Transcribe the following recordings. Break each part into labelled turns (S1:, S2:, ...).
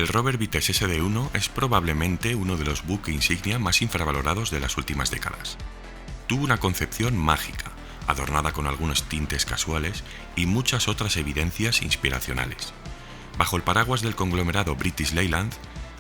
S1: El Rover Vitesse SD1 es probablemente uno de los buques insignia más infravalorados de las últimas décadas. Tuvo una concepción mágica, adornada con algunos tintes casuales y muchas otras evidencias inspiracionales. Bajo el paraguas del conglomerado British Leyland,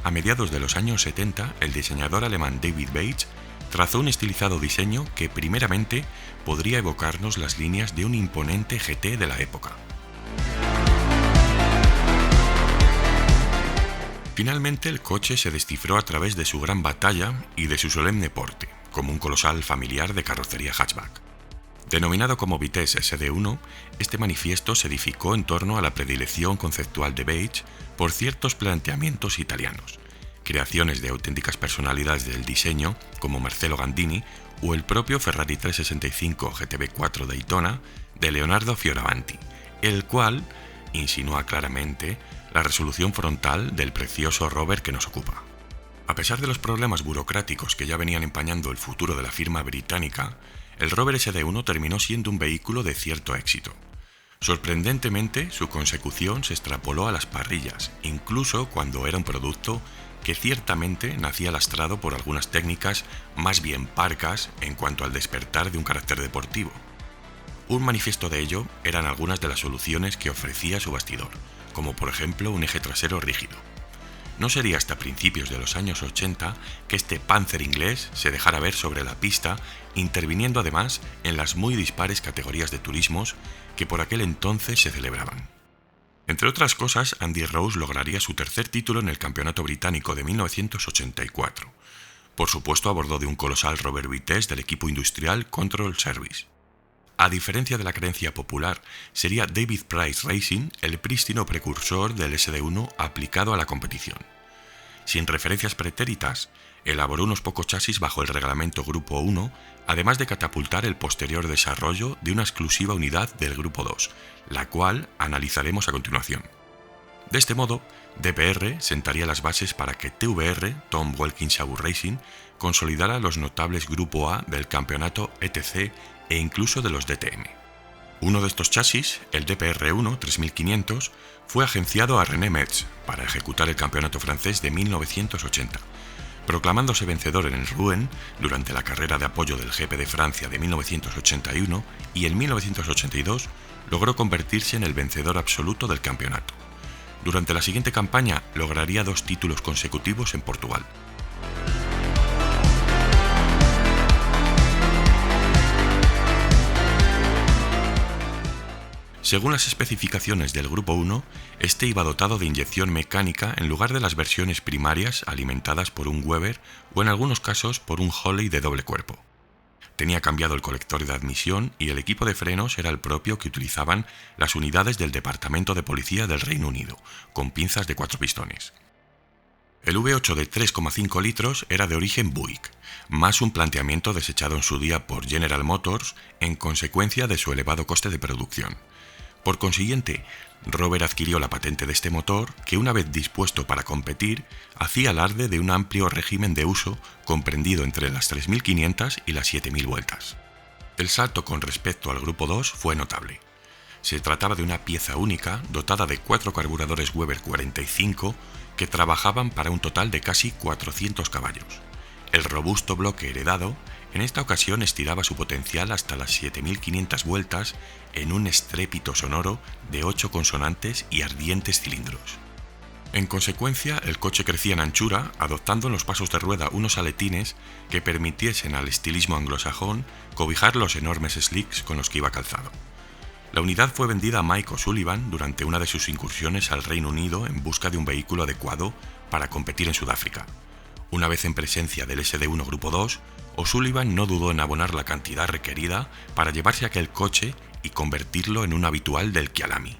S1: a mediados de los años 70, el diseñador alemán David Bates trazó un estilizado diseño que primeramente podría evocarnos las líneas de un imponente GT de la época. Finalmente el coche se descifró a través de su gran batalla y de su solemne porte, como un colosal familiar de carrocería hatchback. Denominado como Vitesse SD1, este manifiesto se edificó en torno a la predilección conceptual de Bates por ciertos planteamientos italianos, creaciones de auténticas personalidades del diseño como Marcello Gandini o el propio Ferrari 365 GTB4 Daytona de Leonardo Fioravanti, el cual insinúa claramente la resolución frontal del precioso Rover que nos ocupa. A pesar de los problemas burocráticos que ya venían empañando el futuro de la firma británica, el Rover SD1 terminó siendo un vehículo de cierto éxito. Sorprendentemente, su consecución se extrapoló a las parrillas, incluso cuando era un producto que ciertamente nacía lastrado por algunas técnicas más bien parcas en cuanto al despertar de un carácter deportivo. Un manifiesto de ello eran algunas de las soluciones que ofrecía su bastidor, como por ejemplo un eje trasero rígido. No sería hasta principios de los años 80 que este Panzer inglés se dejara ver sobre la pista, interviniendo además en las muy dispares categorías de turismos que por aquel entonces se celebraban. Entre otras cosas, Andy Rose lograría su tercer título en el Campeonato Británico de 1984, por supuesto a bordo de un colosal Rover Vitesse del equipo industrial Control Service. A diferencia de la creencia popular, sería David Price Racing el prístino precursor del SD1 aplicado a la competición. Sin referencias pretéritas, elaboró unos pocos chasis bajo el reglamento Grupo 1, además de catapultar el posterior desarrollo de una exclusiva unidad del Grupo 2, la cual analizaremos a continuación. De este modo, DPR sentaría las bases para que TVR, Tom Wilkins-Sauber Racing, consolidara los notables Grupo A del campeonato ETC e incluso de los DTM. Uno de estos chasis, el DPR1 3500, fue agenciado a René Metz para ejecutar el campeonato francés de 1980, proclamándose vencedor en el Rouen durante la carrera de apoyo del GP de Francia de 1981 y en 1982 logró convertirse en el vencedor absoluto del campeonato. Durante la siguiente campaña lograría 2 títulos consecutivos en Portugal. Según las especificaciones del Grupo 1, este iba dotado de inyección mecánica en lugar de las versiones primarias alimentadas por un Weber o en algunos casos por un Holley de doble cuerpo. Tenía cambiado el colector de admisión y el equipo de frenos era el propio que utilizaban las unidades del Departamento de Policía del Reino Unido, con pinzas de 4 pistones. El V8 de 3,5 litros era de origen Buick, más un planteamiento desechado en su día por General Motors en consecuencia de su elevado coste de producción. Por consiguiente, Rover adquirió la patente de este motor que, una vez dispuesto para competir, hacía alarde de un amplio régimen de uso comprendido entre las 3.500 y las 7.000 vueltas. El salto con respecto al Grupo 2 fue notable. Se trataba de una pieza única dotada de 4 carburadores Weber 45 que trabajaban para un total de casi 400 caballos. El robusto bloque heredado en esta ocasión estiraba su potencial hasta las 7.500 vueltas en un estrépito sonoro de 8 consonantes y ardientes cilindros. En consecuencia, el coche crecía en anchura, adoptando en los pasos de rueda unos aletines que permitiesen al estilismo anglosajón cobijar los enormes slicks con los que iba calzado. La unidad fue vendida a Mike O'Sullivan durante una de sus incursiones al Reino Unido en busca de un vehículo adecuado para competir en Sudáfrica. Una vez en presencia del SD1 Grupo 2, O'Sullivan no dudó en abonar la cantidad requerida para llevarse aquel coche y convertirlo en un habitual del Kyalami.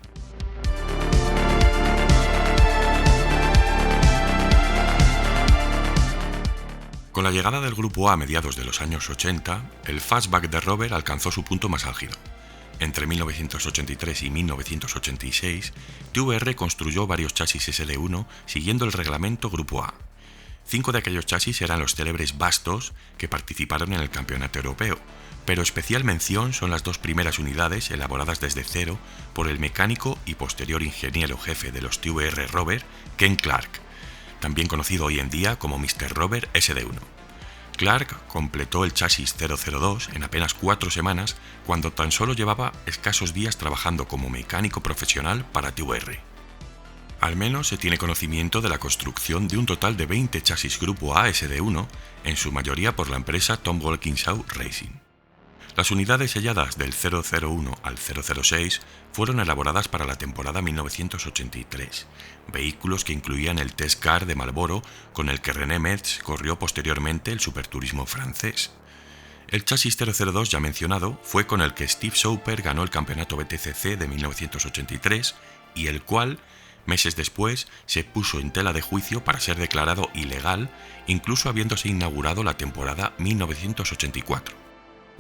S1: Con la llegada del Grupo A a mediados de los años 80, el fastback de Rover alcanzó su punto más álgido. Entre 1983 y 1986, TVR construyó varios chasis SD1 siguiendo el reglamento Grupo A. 5 de aquellos chasis eran los célebres Bastos que participaron en el campeonato europeo, pero especial mención son las 2 primeras unidades elaboradas desde cero por el mecánico y posterior ingeniero jefe de los TVR Rover, Ken Clark, también conocido hoy en día como Mr. Robert SD1. Clark completó el chasis 002 en apenas 4 semanas cuando tan solo llevaba escasos días trabajando como mecánico profesional para TVR. Al menos se tiene conocimiento de la construcción de un total de 20 chasis Grupo A SD1, en su mayoría por la empresa Tom Wilkinson Racing. Las unidades selladas del 001 al 006 fueron elaboradas para la temporada 1983, vehículos que incluían el Test Car de Marlboro con el que René Metz corrió posteriormente el superturismo francés. El chasis 002 ya mencionado fue con el que Steve Soper ganó el campeonato BTCC de 1983 y el cual, meses después, se puso en tela de juicio para ser declarado ilegal, incluso habiéndose inaugurado la temporada 1984.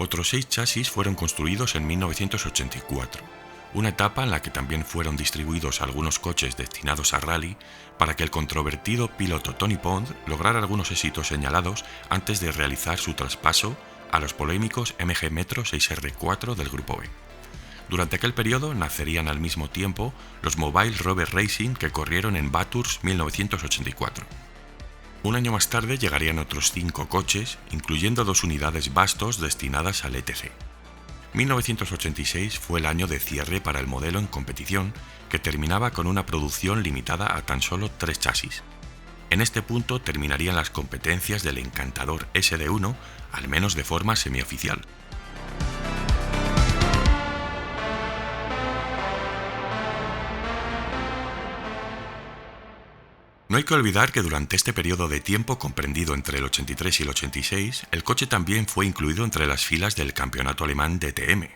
S1: Otros 6 chasis fueron construidos en 1984, una etapa en la que también fueron distribuidos algunos coches destinados a rally para que el controvertido piloto Tony Pond lograra algunos éxitos señalados antes de realizar su traspaso a los polémicos MG Metro 6R4 del Grupo B. Durante aquel periodo nacerían al mismo tiempo los Mobile Rover Racing que corrieron en Bathurst 1984. Un año más tarde llegarían otros 5 coches, incluyendo 2 unidades Bastos destinadas al ETC. 1986 fue el año de cierre para el modelo en competición, que terminaba con una producción limitada a tan solo 3 chasis. En este punto terminarían las competencias del encantador SD1, al menos de forma semioficial. No hay que olvidar que durante este periodo de tiempo comprendido entre el 83 y el 86, el coche también fue incluido entre las filas del campeonato alemán DTM.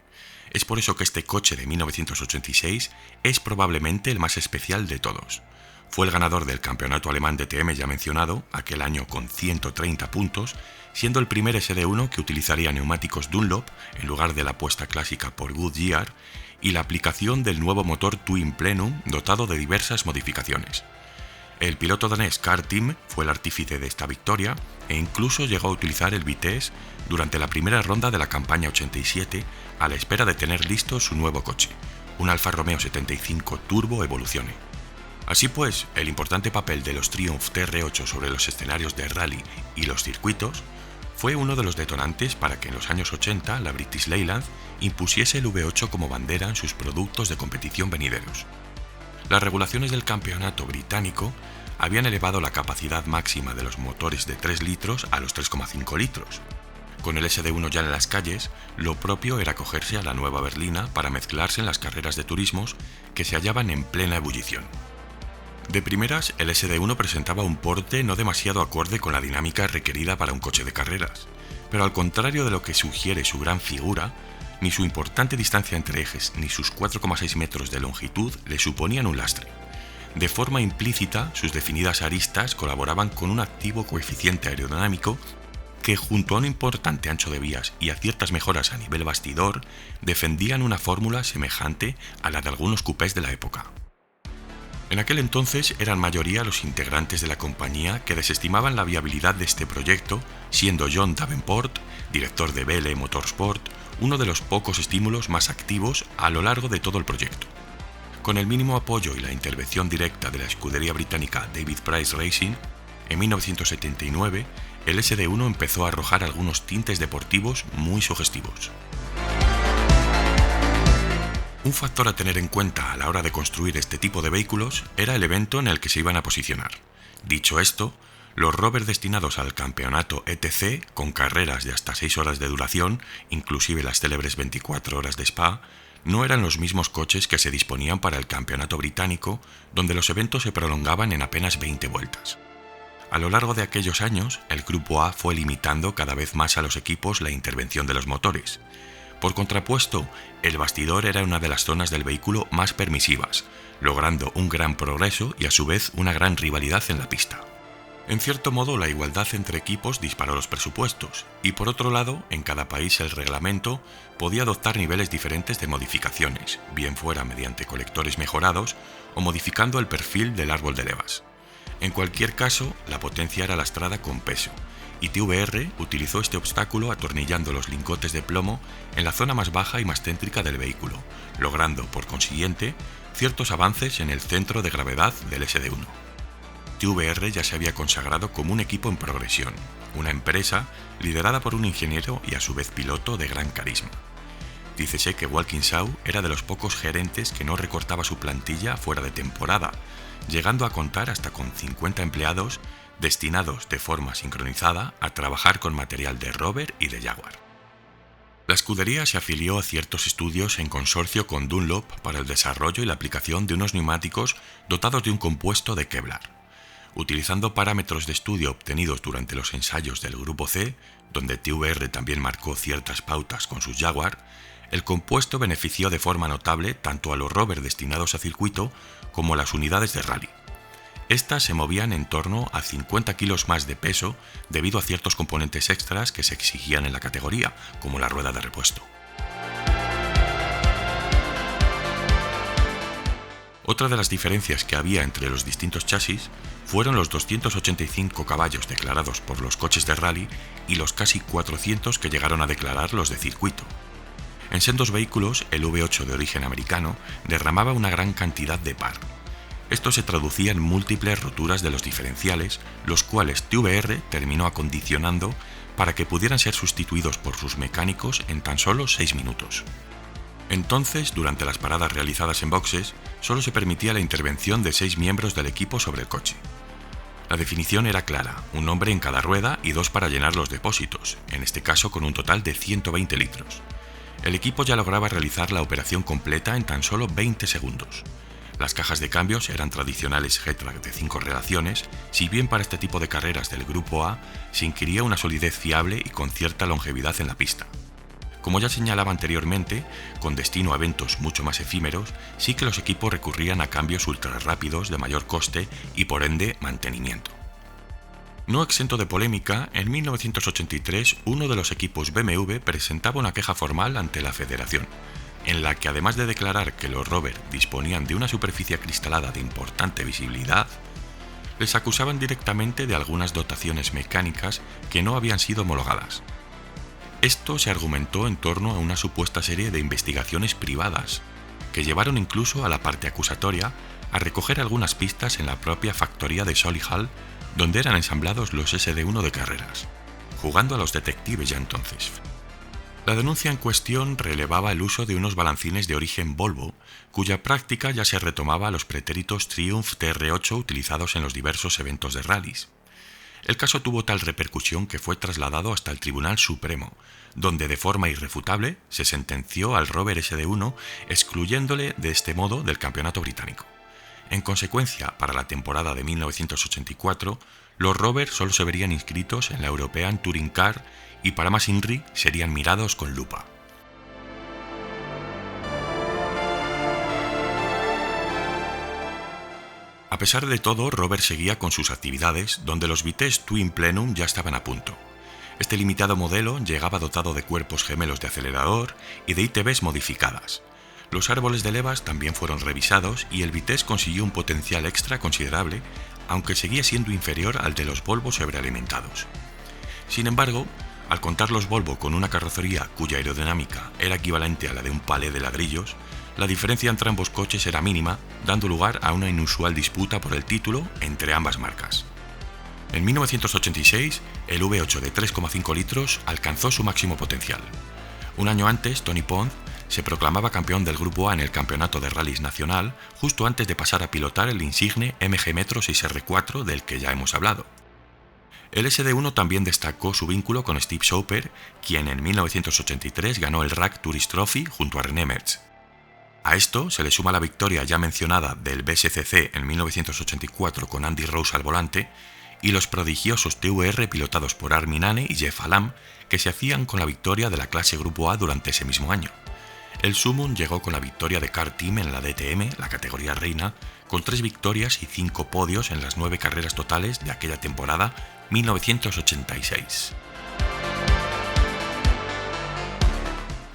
S1: Es por eso que este coche de 1986 es probablemente el más especial de todos. Fue el ganador del campeonato alemán DTM ya mencionado, aquel año con 130 puntos, siendo el primer SD1 que utilizaría neumáticos Dunlop en lugar de la apuesta clásica por Goodyear y la aplicación del nuevo motor Twin Plenum dotado de diversas modificaciones. El piloto danés Carl Tim fue el artífice de esta victoria e incluso llegó a utilizar el Vitesse durante la primera ronda de la campaña 87 a la espera de tener listo su nuevo coche, un Alfa Romeo 75 Turbo Evoluzione. Así pues, el importante papel de los Triumph TR8 sobre los escenarios de rally y los circuitos fue uno de los detonantes para que en los años 80 la British Leyland impusiese el V8 como bandera en sus productos de competición venideros. Las regulaciones del campeonato británico habían elevado la capacidad máxima de los motores de 3 litros a los 3,5 litros. Con el SD1 ya en las calles, lo propio era acogerse a la nueva berlina para mezclarse en las carreras de turismos que se hallaban en plena ebullición. De primeras, el SD1 presentaba un porte no demasiado acorde con la dinámica requerida para un coche de carreras, pero al contrario de lo que sugiere su gran figura, ni su importante distancia entre ejes ni sus 4,6 metros de longitud le suponían un lastre. De forma implícita, sus definidas aristas colaboraban con un activo coeficiente aerodinámico que, junto a un importante ancho de vías y a ciertas mejoras a nivel bastidor, defendían una fórmula semejante a la de algunos coupés de la época. En aquel entonces eran mayoría los integrantes de la compañía que desestimaban la viabilidad de este proyecto, siendo John Davenport, director de BL Motorsport, uno de los pocos estímulos más activos a lo largo de todo el proyecto. Con el mínimo apoyo y la intervención directa de la escudería británica David Price Racing, en 1979 el SD1 empezó a arrojar algunos tintes deportivos muy sugestivos. Un factor a tener en cuenta a la hora de construir este tipo de vehículos era el evento en el que se iban a posicionar. Dicho esto, los Rover destinados al campeonato ETC, con carreras de hasta 6 horas de duración, inclusive las célebres 24 horas de Spa, no eran los mismos coches que se disponían para el campeonato británico, donde los eventos se prolongaban en apenas 20 vueltas. A lo largo de aquellos años, el Grupo A fue limitando cada vez más a los equipos la intervención de los motores. Por contrapuesto, el bastidor era una de las zonas del vehículo más permisivas, logrando un gran progreso y a su vez una gran rivalidad en la pista. En cierto modo, la igualdad entre equipos disparó los presupuestos, y por otro lado, en cada país el reglamento podía adoptar niveles diferentes de modificaciones, bien fuera mediante colectores mejorados o modificando el perfil del árbol de levas. En cualquier caso, la potencia era lastrada con peso, y TVR utilizó este obstáculo atornillando los lingotes de plomo en la zona más baja y más céntrica del vehículo, logrando, por consiguiente, ciertos avances en el centro de gravedad del SD1. TVR ya se había consagrado como un equipo en progresión, una empresa liderada por un ingeniero y a su vez piloto de gran carisma. Dícese que Walkinshaw era de los pocos gerentes que no recortaba su plantilla fuera de temporada, llegando a contar hasta con 50 empleados destinados de forma sincronizada a trabajar con material de Rover y de Jaguar. La escudería se afilió a ciertos estudios en consorcio con Dunlop para el desarrollo y la aplicación de unos neumáticos dotados de un compuesto de Kevlar. Utilizando parámetros de estudio obtenidos durante los ensayos del Grupo C, donde TVR también marcó ciertas pautas con sus Jaguar, el compuesto benefició de forma notable tanto a los Rover destinados a circuito como a las unidades de rally. Estas se movían en torno a 50 kilos más de peso debido a ciertos componentes extras que se exigían en la categoría, como la rueda de repuesto. Otra de las diferencias que había entre los distintos chasis fueron los 285 caballos declarados por los coches de rally y los casi 400 que llegaron a declarar los de circuito. En sendos vehículos, el V8 de origen americano derramaba una gran cantidad de par. Esto se traducía en múltiples roturas de los diferenciales, los cuales TVR terminó acondicionando para que pudieran ser sustituidos por sus mecánicos en tan solo 6 minutos. Entonces, durante las paradas realizadas en boxes, solo se permitía la intervención de 6 miembros del equipo sobre el coche. La definición era clara, un hombre en cada rueda y 2 para llenar los depósitos, en este caso con un total de 120 litros. El equipo ya lograba realizar la operación completa en tan solo 20 segundos. Las cajas de cambios eran tradicionales Getrag de 5 relaciones, si bien para este tipo de carreras del Grupo A se inquiría una solidez fiable y con cierta longevidad en la pista. Como ya señalaba anteriormente, con destino a eventos mucho más efímeros, sí que los equipos recurrían a cambios ultra rápidos de mayor coste y por ende mantenimiento. No exento de polémica, en 1983 uno de los equipos BMW presentaba una queja formal ante la Federación, en la que además de declarar que los Rover disponían de una superficie acristalada de importante visibilidad, les acusaban directamente de algunas dotaciones mecánicas que no habían sido homologadas. Esto se argumentó en torno a una supuesta serie de investigaciones privadas, que llevaron incluso a la parte acusatoria a recoger algunas pistas en la propia factoría de Solihull, donde eran ensamblados los SD1 de carreras, jugando a los detectives ya entonces. La denuncia en cuestión relevaba el uso de unos balancines de origen Volvo, cuya práctica ya se retomaba a los pretéritos Triumph TR8 utilizados en los diversos eventos de rallies. El caso tuvo tal repercusión que fue trasladado hasta el Tribunal Supremo, donde de forma irrefutable se sentenció al Rover SD1 excluyéndole de este modo del campeonato británico. En consecuencia, para la temporada de 1984, los Rover solo se verían inscritos en la European Touring Car y para más INRI serían mirados con lupa. A pesar de todo, Rover seguía con sus actividades, donde los Vitesse Twin Plenum ya estaban a punto. Este limitado modelo llegaba dotado de cuerpos gemelos de acelerador y de ITBs modificadas. Los árboles de levas también fueron revisados y el Vitesse consiguió un potencial extra considerable, aunque seguía siendo inferior al de los Volvo sobrealimentados. Sin embargo, al contar los Volvo con una carrocería cuya aerodinámica era equivalente a la de un palé de ladrillos, la diferencia entre ambos coches era mínima, dando lugar a una inusual disputa por el título entre ambas marcas. En 1986, el V8 de 3,5 litros alcanzó su máximo potencial. Un año antes, Tony Pond se proclamaba campeón del Grupo A en el Campeonato de Rallys Nacional, justo antes de pasar a pilotar el insigne MG Metro 6R4 del que ya hemos hablado. El SD1 también destacó su vínculo con Steve Soper, quien en 1983 ganó el RAC Tourist Trophy junto a René Merckx. A esto se le suma la victoria ya mencionada del BSCC en 1984 con Andy Rose al volante y los prodigiosos TVR pilotados por Armin Nane y Jeff Alam, que se hacían con la victoria de la clase Grupo A durante ese mismo año. El Summon llegó con la victoria de Car Team en la DTM, la categoría reina, con 3 victorias y 5 podios en las 9 carreras totales de aquella temporada 1986.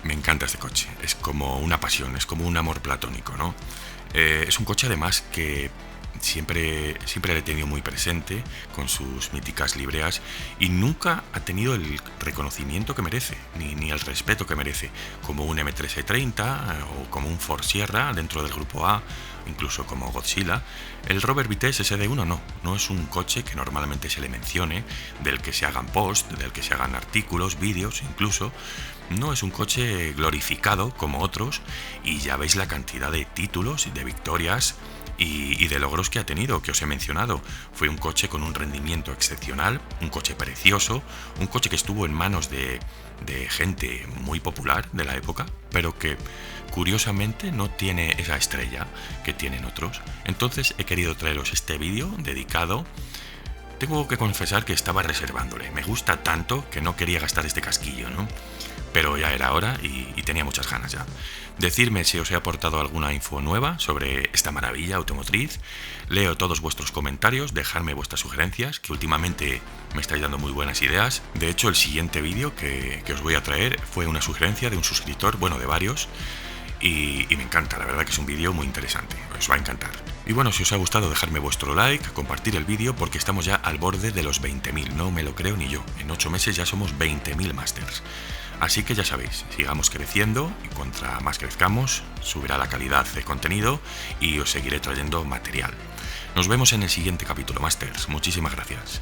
S1: Me encanta este coche, es como una pasión, es como un amor platónico, ¿no? Es un coche además que siempre le he tenido muy presente con sus míticas libreas y nunca ha tenido el reconocimiento que merece, ni el respeto que merece, como un M3E30 o como un Ford Sierra dentro del grupo A, incluso como Godzilla. El Robert Vitesse SD1 no es un coche que normalmente se le mencione, del que se hagan posts, del que se hagan artículos, vídeos incluso. No es un coche glorificado como otros, y ya veis la cantidad de títulos y de victorias y de logros que ha tenido, que os he mencionado. Fue un coche con un rendimiento excepcional, un coche precioso, un coche que estuvo en manos de gente muy popular de la época, pero que curiosamente no tiene esa estrella que tienen otros. Entonces he querido traeros este vídeo dedicado. Tengo que confesar que estaba reservándole, me gusta tanto que no quería gastar este casquillo, ¿no? Pero ya era hora y tenía muchas ganas ya. Decidme si os he aportado alguna info nueva sobre esta maravilla automotriz. Leo todos vuestros comentarios, dejadme vuestras sugerencias, que últimamente me estáis dando muy buenas ideas. De hecho, el siguiente vídeo que os voy a traer fue una sugerencia de un suscriptor, bueno, de varios, y me encanta, la verdad que es un vídeo muy interesante, os va a encantar. Y bueno, si os ha gustado, dejadme vuestro like, compartir el vídeo, porque estamos ya al borde de los 20.000, no me lo creo ni yo. En 8 meses ya somos 20.000 masters. Así que ya sabéis, sigamos creciendo y contra más crezcamos, subirá la calidad de contenido y os seguiré trayendo material. Nos vemos en el siguiente capítulo, Masters. Muchísimas gracias.